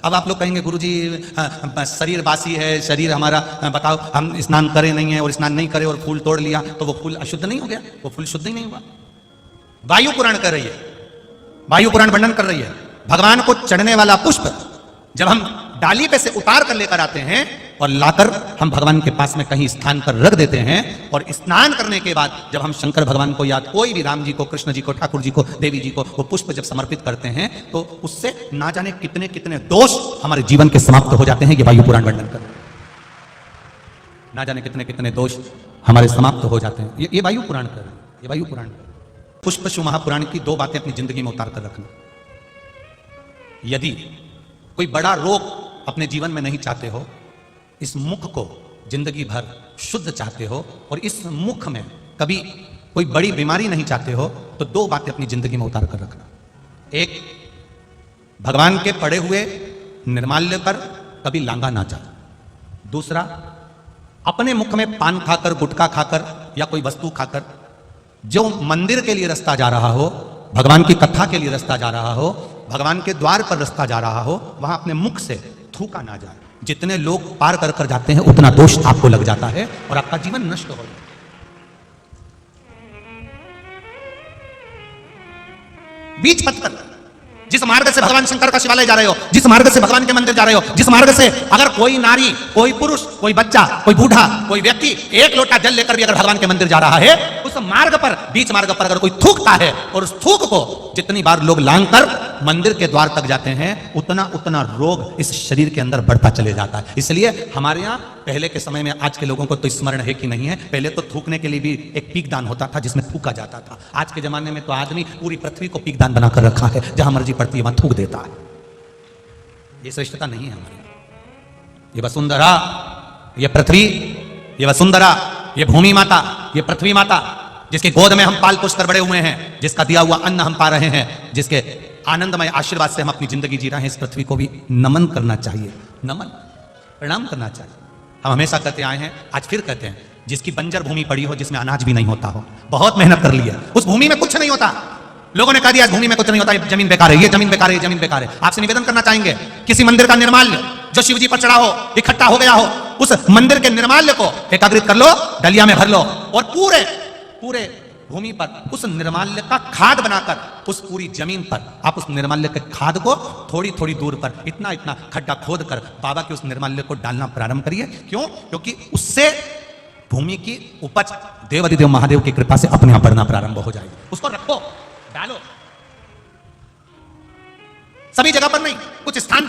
अब आप लोग कहेंगे गुरुजी शरीर बासी है, शरीर हमारा, बताओ हम स्नान करें नहीं है और स्नान नहीं करे और फूल तोड़ लिया तो वो फूल अशुद्ध नहीं हो गया? वो फूल शुद्ध ही नहीं हुआ। वायु पुराण कर रही है, वायु पुराण वर्णन कर रही है, भगवान को चढ़ने वाला पुष्प जब हम डाली पे से उतार कर लेकर आते हैं और लाकर हम भगवान के पास में कहीं स्थान पर रख देते हैं, और स्नान करने के बाद जब हम शंकर भगवान को या कोई भी राम जी को, कृष्ण जी को, ठाकुर जी को, देवी जी को वो पुष्प जब समर्पित करते हैं तो उससे ना जाने कितने कितने दोष हमारे जीवन के समाप्त हो जाते हैं। ये वायु पुराण वर्णन कर, ना जाने कितने कितने दोष हमारे समाप्त हो जाते हैं। ये वायु पुराण कर, ये वायु पुराण कर। पुष्पशु महापुराण की दो बातें अपनी जिंदगी में उतार कर रखना। यदि कोई बड़ा रोग अपने जीवन में नहीं चाहते हो, इस मुख को जिंदगी भर शुद्ध चाहते हो, और इस मुख में कभी कोई बड़ी बीमारी नहीं चाहते हो, तो दो बातें अपनी जिंदगी में उतार कर रखना। एक, भगवान के पड़े हुए निर्माल्य पर कभी लांगा ना जा। दूसरा, अपने मुख में पान खाकर, गुटखा खाकर या कोई वस्तु खाकर जो मंदिर के लिए रास्ता जा रहा हो, भगवान की कथा के लिए रास्ता जा रहा हो, भगवान के द्वार पर रास्ता जा रहा हो, वहां अपने मुख से थूका ना जाए। जितने लोग पार कर कर जाते हैं उतना दोष आपको लग जाता है और आपका जीवन नष्ट हो जाता है। बीच पथ पर जिस मार्ग से भगवान शंकर का शिवालय जा रहे हो, जिस मार्ग से भगवान के मंदिर जा रहे हो, जिस मार्ग से अगर कोई नारी, कोई पुरुष, कोई बच्चा, कोई बूढ़ा, कोई व्यक्ति एक लोटा जल लेकर भी अगर भगवान के मंदिर जा रहा है, उस मार्ग पर, बीच मार्ग पर अगर कोई थूकता है और उस थूक को जितनी बार लोग लांग कर मंदिर के द्वार तक जाते हैं, उतना उतना रोग इस शरीर के अंदर बढ़ता चले जाता है। इसलिए हमारे यहाँ पहले के समय में, आज के लोगों को तो स्मरण है कि नहीं है, पहले तो थूकने के लिए भी एक पीकदान होता था जिसमें थूका जाता था। आज के जमाने में तो आदमी पूरी पृथ्वी को पीकदान बनाकर रखा है, जहां मर्जी पड़ती है वहां थूक देता है। ये श्रेष्ठता नहीं है हमारी। ये वसुंधरा, ये पृथ्वी, ये वसुंधरा, ये भूमि माता, ये पृथ्वी माता, जिसकी गोद में हम पाल पोस कर बड़े हुए हैं, जिसका दिया हुआ अन्न हम पा रहे हैं, जिसके आनंदमय आशीर्वाद से हम अपनी जिंदगी जी रहे हैं, इस पृथ्वी को भी नमन करना चाहिए, नमन, प्रणाम करना चाहिए। हम हमेशा कहते आए हैं, आज फिर कहते हैं, जिसकी बंजर भूमि पड़ी हो, जिसमें अनाज भी नहीं होता हो, बहुत मेहनत कर ली है, उस भूमि में कुछ नहीं होता, लोगों ने कह दिया इस भूमि में कुछ नहीं होता, ये जमीन बेकार है, ये जमीन बेकार है, ये जमीन बेकार है। आपसे निवेदन करना चाहेंगे, किसी मंदिर का निर्माल्य जो शिव जी पर चढ़ा हो, इकट्ठा हो गया हो, उस मंदिर के निर्माल्य को एकत्रित कर लो, डलिया में भर लो, और पूरे पूरे भूमि पर उस निर्माल्य का खाद बनाकर, उस पूरी जमीन पर आप उस निर्माल्य के खाद को थोड़ी थोड़ी दूर पर इतना इतना खड्डा खोद कर बाबा के उस निर्माल्य को डालना प्रारंभ करिए। क्यों? क्योंकि उससे भूमि की उपज देवाधिदेव महादेव की कृपा से अपने आप बढ़ना प्रारंभ हो जाएगी। उसको रखो, डालो, सभी जगह पर नहीं, कुछ स्थान